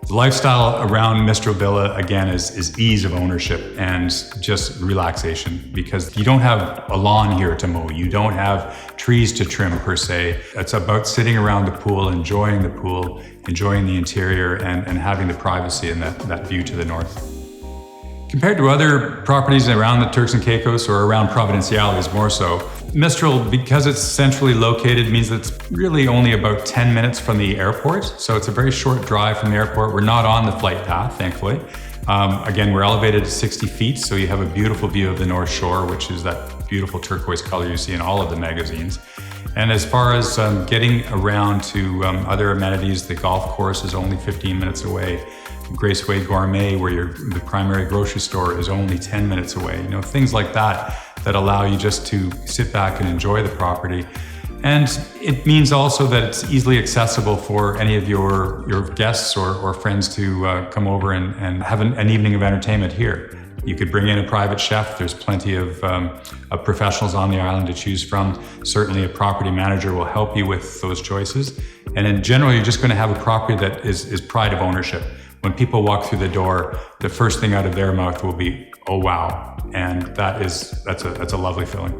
The lifestyle around Mistral Villa, again, is ease of ownership and just relaxation, because you don't have a lawn here to mow. You don't have trees to trim per se. It's about sitting around the pool, enjoying the interior, and having the privacy and that view to the north. Compared to other properties around the Turks and Caicos or around Providenciales more so, Mistral, because it's centrally located, means that it's really only about 10 minutes from the airport. So it's a very short drive from the airport. We're not on the flight path, thankfully. Again, we're elevated to 60 feet, so you have a beautiful view of the North Shore, which is that beautiful turquoise color you see in all of the magazines. And as far as getting around to other amenities, the golf course is only 15 minutes away. Graceway Gourmet, where the primary grocery store is only 10 minutes away. You know, things like that allow you just to sit back and enjoy the property. And it means also that it's easily accessible for any of your guests or friends to come over and have an evening of entertainment here. You could bring in a private chef. There's plenty of professionals on the island to choose from. Certainly a property manager will help you with those choices. And in general, you're just going to have a property that is pride of ownership. When people walk through the door, the first thing out of their mouth will be, "Oh wow," and that's a lovely feeling.